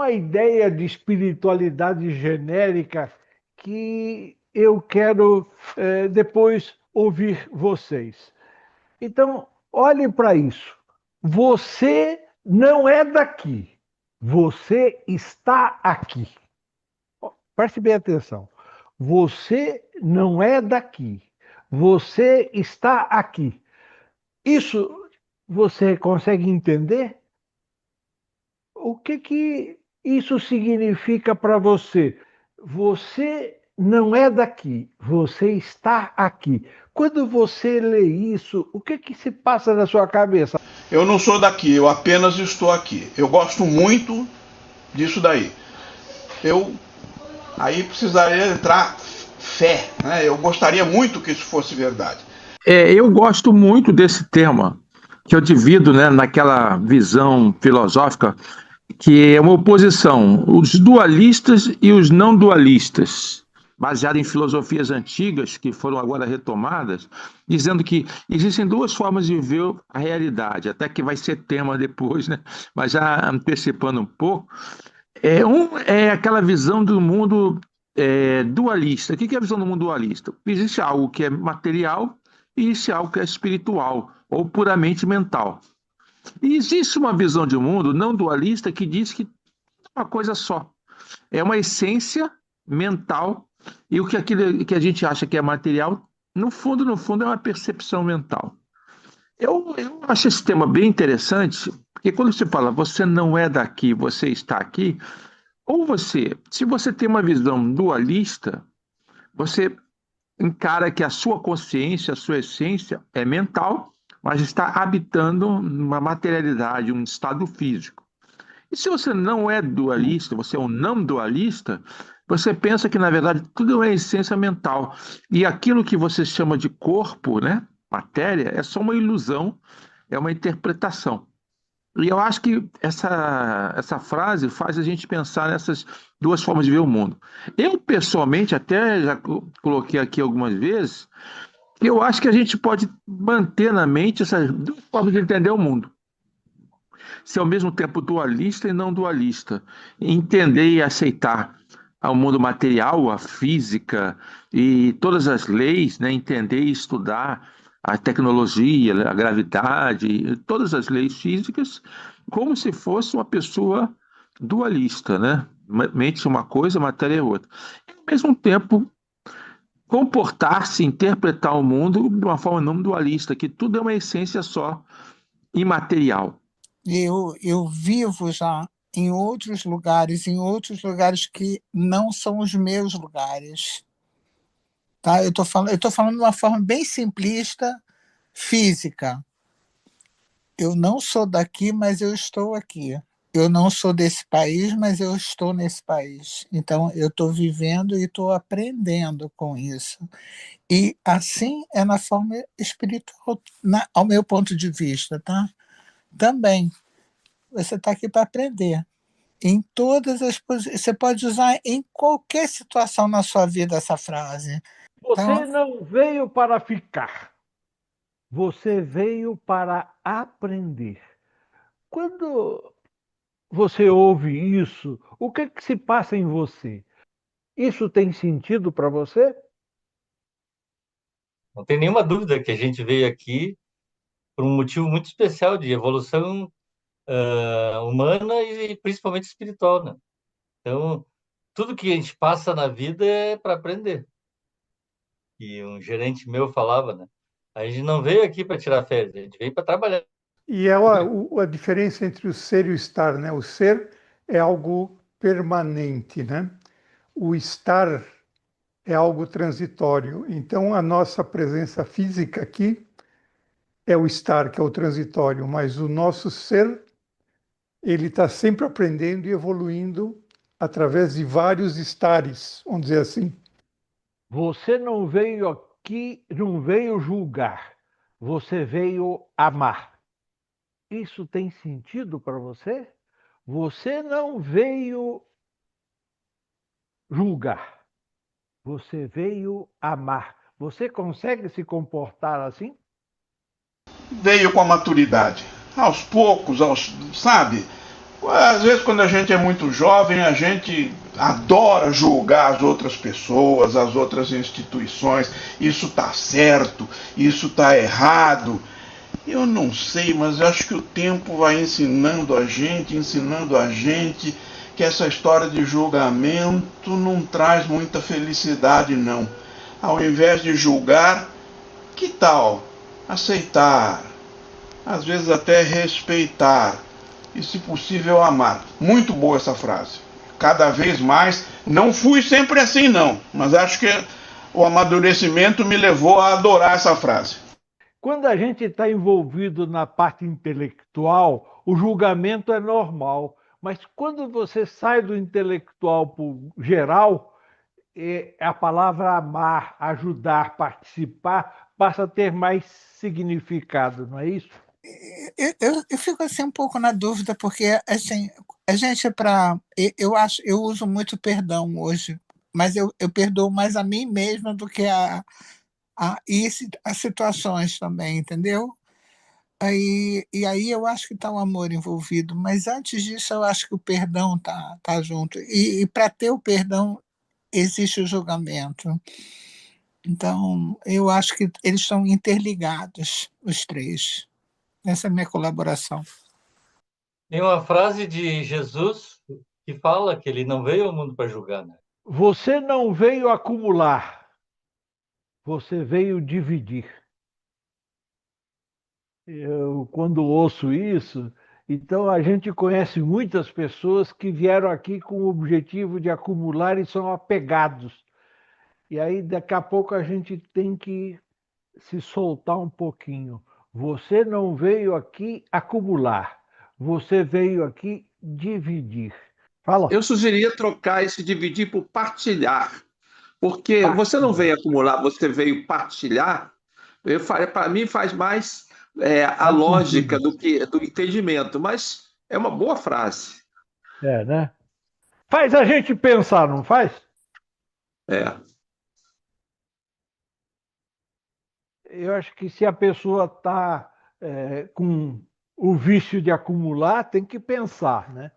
uma ideia de espiritualidade genérica que eu quero depois ouvir vocês. Então, olhe para isso. Você não é daqui. Você está aqui. Preste bem atenção. Você não é daqui. Você está aqui. Isso você consegue entender? O que que isso significa para você? Você não é daqui, você está aqui. Quando você lê isso, o que que se passa na sua cabeça? Eu não sou daqui, eu apenas estou aqui. Eu gosto muito disso daí. Eu aí precisaria entrar fé, né? Eu gostaria muito que isso fosse verdade. Eu gosto muito desse tema, que eu divido, né, naquela visão filosófica, que é uma oposição, os dualistas e os não dualistas, baseado em filosofias antigas que foram agora retomadas, dizendo que existem duas formas de ver a realidade, até que vai ser tema depois, né? Mas já antecipando um pouco, é aquela visão do mundo dualista. O que é a visão do mundo dualista? Existe algo que é material e existe algo que é espiritual ou puramente mental. E existe uma visão de mundo não dualista que diz que é uma coisa só. É uma essência mental e o que aquilo que a gente acha que é material, no fundo, é uma percepção mental. Eu acho esse tema bem interessante, porque quando você fala você não é daqui, você está aqui, ou você, se você tem uma visão dualista, você encara que a sua consciência, a sua essência é mental, mas está habitando uma materialidade, um estado físico. E se você não é dualista, você é um não dualista, você pensa que, na verdade, tudo é uma essência mental. E aquilo que você chama de corpo, né, matéria, é só uma ilusão, é uma interpretação. E eu acho que essa frase faz a gente pensar nessas duas formas de ver o mundo. Eu, pessoalmente, até já coloquei aqui algumas vezes, que eu acho que a gente pode manter na mente essas duas formas de entender o mundo. Ser ao mesmo tempo dualista e não dualista. Entender e aceitar o mundo material, a física e todas as leis, né? Entender e estudar a tecnologia, a gravidade, todas as leis físicas, como se fosse uma pessoa dualista, né? Mente é uma coisa, matéria é outra. E, ao mesmo tempo, comportar-se, interpretar o mundo de uma forma não dualista, que tudo é uma essência só, imaterial. Eu vivo já em outros lugares que não são os meus lugares. Tá? Eu tô falando de uma forma bem simplista, física. Eu não sou daqui, mas eu estou aqui. Eu não sou desse país, mas eu estou nesse país. Então, eu estou vivendo e estou aprendendo com isso. E assim é na forma espiritual, ao meu ponto de vista, tá? Também. Você está aqui para aprender. Em todas as posições. Você pode usar em qualquer situação na sua vida essa frase. Então, Você não veio para ficar. Você veio para aprender. Quando você ouve isso, o que que se passa em você? Isso tem sentido para você? Não tem nenhuma dúvida que a gente veio aqui por um motivo muito especial de evolução humana e principalmente espiritual, né? Então, tudo que a gente passa na vida é para aprender. E um gerente meu falava, né? A gente não veio aqui para tirar férias, a gente veio para trabalhar. E é a diferença entre o ser e o estar, né? O ser é algo permanente, né? O estar é algo transitório. Então, a nossa presença física aqui é o estar, que é o transitório, mas o nosso ser, ele está sempre aprendendo e evoluindo através de vários estares, vamos dizer assim. Você não veio aqui, não veio julgar. Você veio amar. Isso tem sentido para você? Você não veio julgar. Você veio amar. Você consegue se comportar assim? Veio com a maturidade. Aos poucos, sabe? Às vezes, quando a gente é muito jovem, a gente adora julgar as outras pessoas, as outras instituições. Isso está certo, isso está errado. Eu não sei, mas eu acho que o tempo vai ensinando a gente que essa história de julgamento não traz muita felicidade, não. Ao invés de julgar, que tal aceitar, às vezes até respeitar e, se possível, amar. Muito boa essa frase. Cada vez mais, não fui sempre assim, não, mas acho que o amadurecimento me levou a adorar essa frase. Quando a gente está envolvido na parte intelectual, o julgamento é normal. Mas quando você sai do intelectual para o geral, a palavra amar, ajudar, participar, passa a ter mais significado, não é isso? Eu fico assim um pouco na dúvida, porque assim, a gente eu uso muito perdão hoje, mas eu perdoo mais a mim mesma do que as situações também, entendeu? E aí eu acho que está o amor envolvido, mas antes disso eu acho que o perdão tá junto. E para ter o perdão existe o julgamento. Então, eu acho que eles estão interligados, os três. Essa é a minha colaboração. Tem uma frase de Jesus que fala que ele não veio ao mundo para julgar, né? Você não veio acumular, você veio dividir. Eu, quando ouço isso, então a gente conhece muitas pessoas que vieram aqui com o objetivo de acumular e são apegados. E aí, daqui a pouco, a gente tem que se soltar um pouquinho. Você não veio aqui acumular, você veio aqui dividir. Fala. Eu sugeria trocar esse dividir por partilhar, porque você não veio acumular, você veio partilhar. Para mim faz mais a lógica do entendimento, mas é uma boa frase. É, né? Faz a gente pensar, não faz? É. Eu acho que se a pessoa está com o vício de acumular, tem que pensar, né?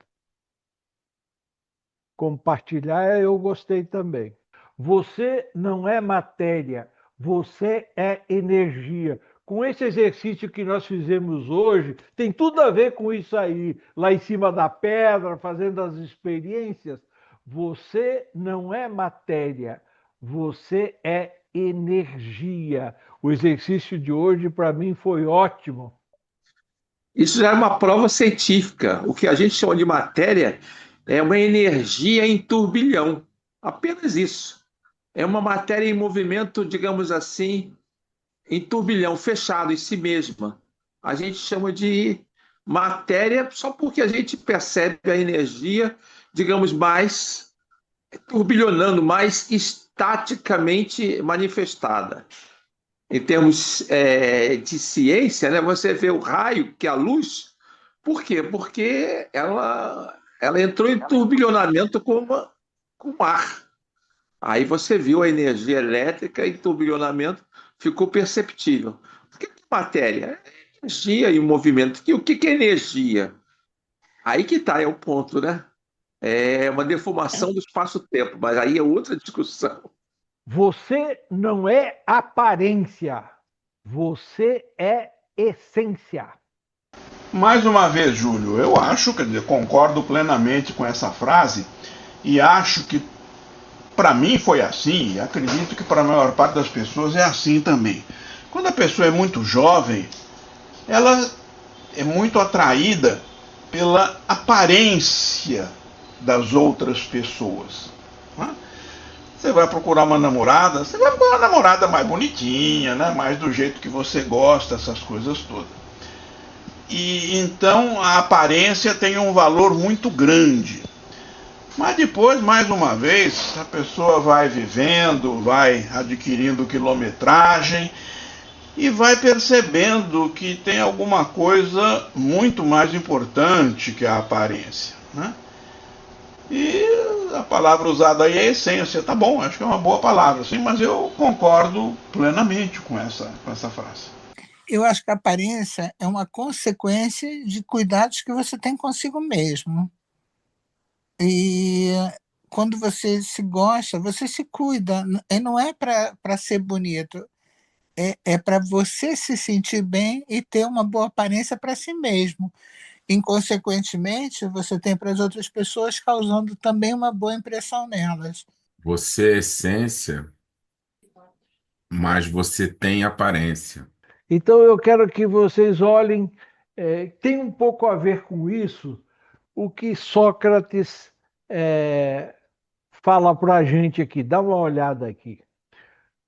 Compartilhar, eu gostei também. Você não é matéria, você é energia. Com esse exercício que nós fizemos hoje, tem tudo a ver com isso aí, lá em cima da pedra, fazendo as experiências. Você não é matéria, você é energia. O exercício de hoje, para mim, foi ótimo. Isso já é uma prova científica. O que a gente chama de matéria é uma energia em turbilhão. Apenas isso. É uma matéria em movimento, digamos assim, em turbilhão, fechado em si mesma. A gente chama de matéria só porque a gente percebe a energia, digamos, mais turbilhonando, mais estaticamente manifestada. Em termos de ciência, né, você vê o raio, que é a luz, por quê? Porque ela entrou em turbilhonamento com o ar. Aí você viu a energia elétrica em turbilhonamento, ficou perceptível. O que é matéria? É energia e movimento. O que é energia? Aí que está, é o ponto, né? É uma deformação do espaço-tempo, mas aí é outra discussão. Você não é aparência, você é essência. Mais uma vez, Júlio, eu acho, quer dizer, concordo plenamente com essa frase e acho que para mim foi assim, e acredito que para a maior parte das pessoas é assim também. Quando a pessoa é muito jovem, ela é muito atraída pela aparência das outras pessoas. Né? Você vai procurar uma namorada, você vai procurar uma namorada mais bonitinha, né? Mais do jeito que você gosta, essas coisas todas. E então a aparência tem um valor muito grande. Mas depois, mais uma vez, a pessoa vai vivendo, vai adquirindo quilometragem e vai percebendo que tem alguma coisa muito mais importante que a aparência. Né? E a palavra usada aí é essência. Tá bom, acho que é uma boa palavra, sim, mas eu concordo plenamente com essa frase. Eu acho que a aparência é uma consequência de cuidados que você tem consigo mesmo. E quando você se gosta, você se cuida. E não é para ser bonito, é para você se sentir bem e ter uma boa aparência para si mesmo. Inconsequentemente, você tem para as outras pessoas causando também uma boa impressão nelas. Você é essência, mas você tem aparência. Então eu quero que vocês olhem, tem um pouco a ver com isso, o que Sócrates fala para a gente aqui. Dá uma olhada aqui.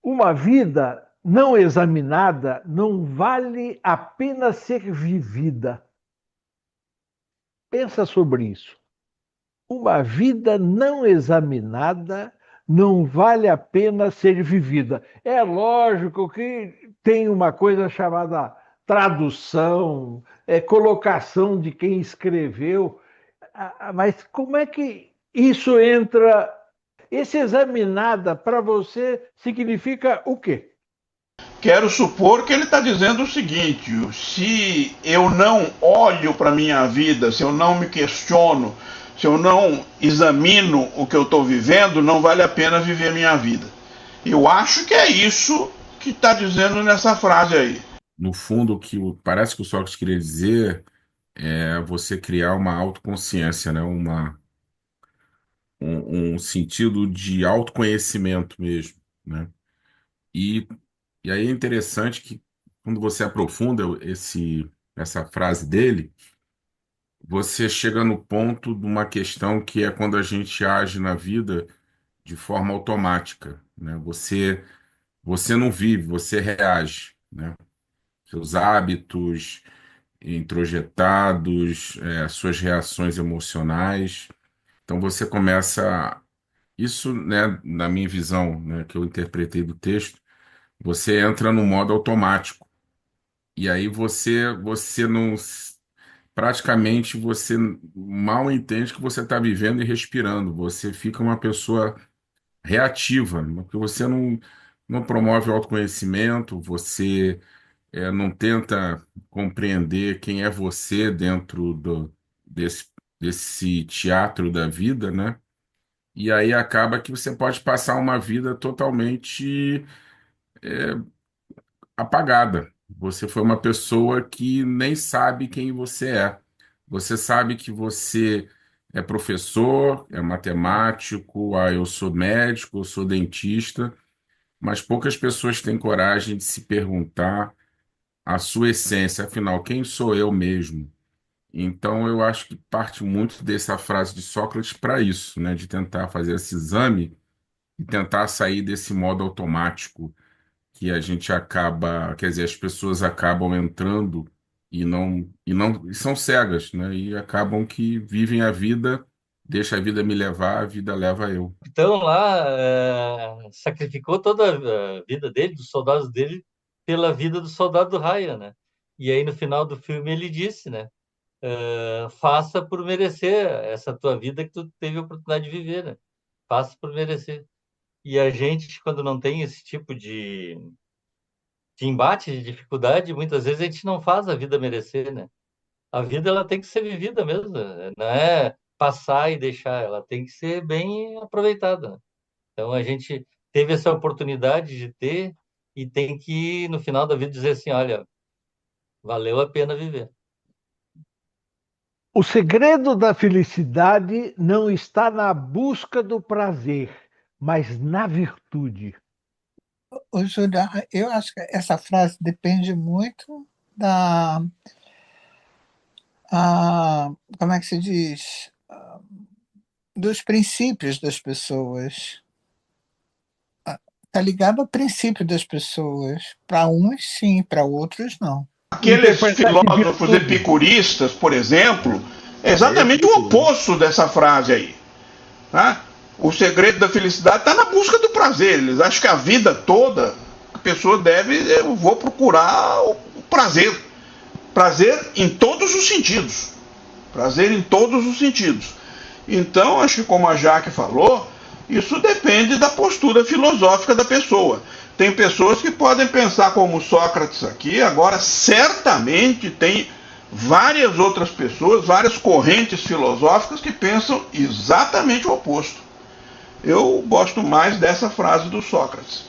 Uma vida não examinada não vale a pena ser vivida. Pensa sobre isso. Uma vida não examinada não vale a pena ser vivida. É lógico que tem uma coisa chamada tradução, colocação de quem escreveu, mas como é que isso entra? Esse examinada para você significa o quê? Quero supor que ele está dizendo o seguinte: se eu não olho para a minha vida, se eu não me questiono, se eu não examino o que eu estou vivendo, não vale a pena viver a minha vida. Eu acho que é isso que está dizendo nessa frase aí. No fundo, parece que o Sócrates queria dizer é você criar uma autoconsciência, né? Um sentido de autoconhecimento mesmo, né? E, e aí é interessante que quando você aprofunda essa frase dele, você chega no ponto de uma questão que é quando a gente age na vida de forma automática, né? Você não vive, você reage, né? Seus hábitos introjetados, suas reações emocionais. Então você começa, isso, né, na minha visão, né, que eu interpretei do texto, você entra no modo automático. E aí você não, praticamente você mal entende que você está vivendo e respirando. Você fica uma pessoa reativa, né, porque você não promove o autoconhecimento, você não tenta compreender quem é você dentro desse teatro da vida, né? E aí acaba que você pode passar uma vida totalmente apagada. Você foi uma pessoa que nem sabe quem você é. Você sabe que você é professor, é matemático, eu sou médico, eu sou dentista, mas poucas pessoas têm coragem de se perguntar a sua essência, afinal, quem sou eu mesmo? Então, eu acho que parte muito dessa frase de Sócrates para isso, né? De tentar fazer esse exame e tentar sair desse modo automático que a gente acaba, quer dizer, as pessoas acabam entrando e são cegas, né? E acabam que vivem a vida, deixa a vida me levar, a vida leva eu. Então lá sacrificou toda a vida dele, dos soldados dele, pela vida do soldado do Ryan, né? E aí no final do filme ele disse, né? Faça por merecer essa tua vida que tu teve a oportunidade de viver, né? Faça por merecer. E a gente, quando não tem esse tipo de embate, de dificuldade, muitas vezes a gente não faz a vida merecer, né? A vida ela tem que ser vivida mesmo, né? Não é passar e deixar, ela tem que ser bem aproveitada, né? Então a gente teve essa oportunidade de ter e tem que, no final da vida, dizer assim, olha, valeu a pena viver. O segredo da felicidade não está na busca do prazer, mas na virtude. Ô, Júlia, eu acho que essa frase depende muito como é que se diz? Dos princípios das pessoas. Está ligado ao princípio das pessoas. Para uns, sim, para outros, não. Aqueles filósofos epicuristas, por exemplo, é exatamente o oposto dessa frase aí. Tá? O segredo da felicidade está na busca do prazer. Eles acham que a vida toda a pessoa eu vou procurar o prazer. Prazer em todos os sentidos. Prazer em todos os sentidos. Então, acho que como a Jaque falou, isso depende da postura filosófica da pessoa. Tem pessoas que podem pensar como Sócrates aqui, agora certamente tem várias outras pessoas, várias correntes filosóficas que pensam exatamente o oposto. Eu gosto mais dessa frase do Sócrates.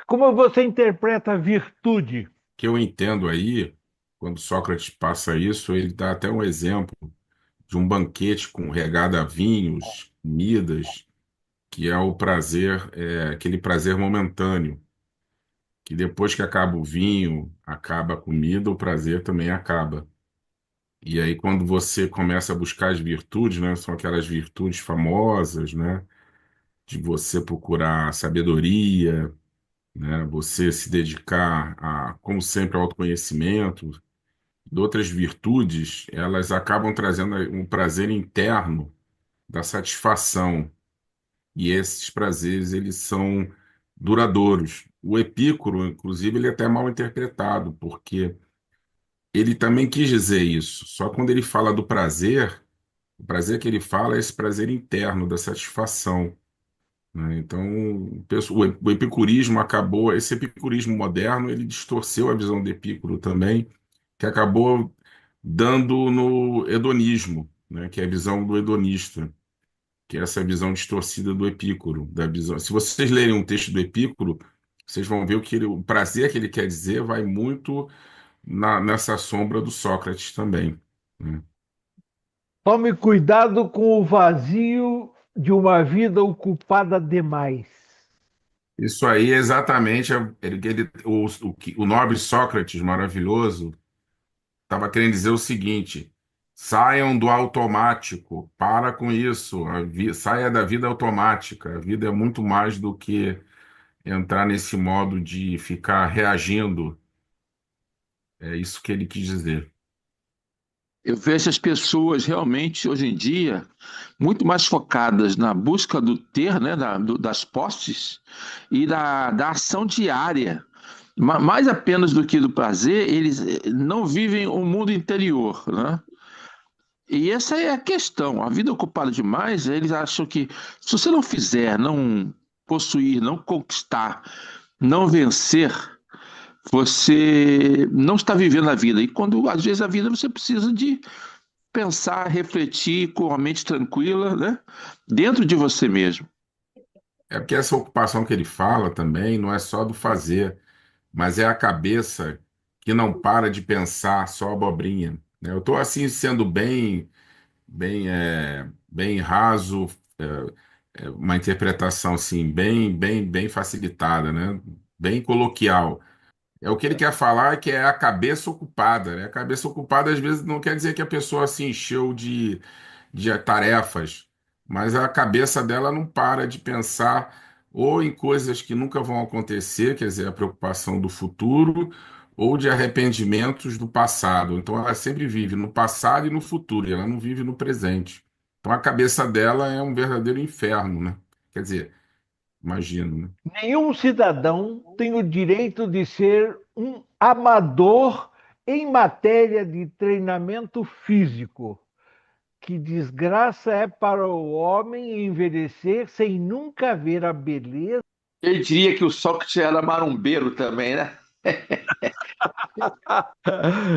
Como você interpreta a virtude? Que eu entendo aí, quando Sócrates passa isso, ele dá até um exemplo de um banquete com regada a vinhos, comidas, que é o prazer, aquele prazer momentâneo, que depois que acaba o vinho, acaba a comida, o prazer também acaba. E aí, quando você começa a buscar as virtudes, né, são aquelas virtudes famosas, né, de você procurar sabedoria, né, você se dedicar a, como sempre, ao autoconhecimento, de outras virtudes, elas acabam trazendo um prazer interno da satisfação. E esses prazeres, eles são duradouros. O Epícoro, inclusive, ele é até mal interpretado, porque ele também quis dizer isso. Só quando ele fala do prazer, o prazer que ele fala é esse prazer interno, da satisfação, né? Então, o epicurismo acabou, esse epicurismo moderno, ele distorceu a visão do Epicuro também, que acabou dando no hedonismo, né? Que é a visão do hedonista, que é essa visão distorcida do Epicuro, da visão. Se vocês lerem um texto do Epicuro, vocês vão ver o prazer que ele quer dizer vai muito nessa sombra do Sócrates também, né? Tome cuidado com o vazio de uma vida ocupada demais. Isso aí é exatamente o nobre Sócrates maravilhoso estava querendo dizer o seguinte: saiam do automático, para com isso, saia da vida automática. A vida é muito mais do que entrar nesse modo de ficar reagindo. É isso que ele quis dizer. Eu vejo as pessoas realmente, hoje em dia, muito mais focadas na busca do ter, né, das posses e da ação diária. Mais apenas do que do prazer, eles não vivem o mundo interior, né? E essa é a questão. A vida ocupada demais, eles acham que se você não fizer, não possuir, não conquistar, não vencer, você não está vivendo a vida. E quando, às vezes, a vida você precisa de pensar, refletir com a mente tranquila, né? Dentro de você mesmo. É porque essa ocupação que ele fala também não é só do fazer, mas é a cabeça que não para de pensar só abobrinha, né? Eu estou assim sendo bem raso, uma interpretação assim bem facilitada, né? Bem coloquial. É o que ele quer falar que é a cabeça ocupada, né? A cabeça ocupada às vezes não quer dizer que a pessoa se encheu de tarefas, mas a cabeça dela não para de pensar ou em coisas que nunca vão acontecer, quer dizer, a preocupação do futuro, ou de arrependimentos do passado. Então ela sempre vive no passado e no futuro, e ela não vive no presente. Então a cabeça dela é um verdadeiro inferno, né? Quer dizer, imagino, né? Nenhum cidadão tem o direito de ser um amador em matéria de treinamento físico. Que desgraça é para o homem envelhecer sem nunca ver a beleza. Ele diria que o Sócrates era marombeiro também, né?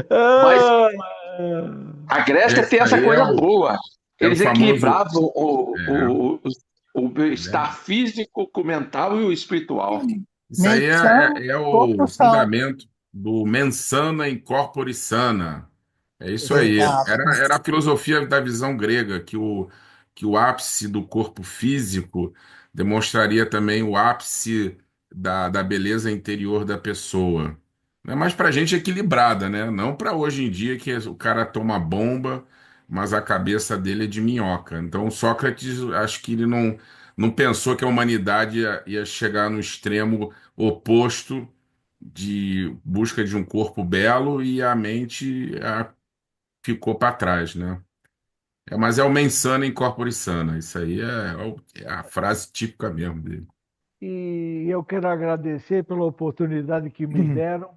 Mas Ah, a Grécia Esse tem essa aí coisa boa. é o Eles famoso. equilibravam É, o né? bem-estar físico, com o mental e o espiritual. Isso aí Medição, é o proporção. fundamento do mens sana in corpore sana. É isso aí. Exato. Era a filosofia da visão grega, que o ápice do corpo físico demonstraria também o ápice da beleza interior da pessoa. Né? Mas para gente equilibrada, né? Não para hoje em dia que o cara toma bomba, mas a cabeça dele é de minhoca. Então, Sócrates, acho que ele não pensou que a humanidade ia chegar no extremo oposto de busca de um corpo belo e a mente ficou para trás, né? Mas é o mens sana in corpore sana. Isso aí é a frase típica mesmo dele. e eu quero agradecer pela oportunidade que me deram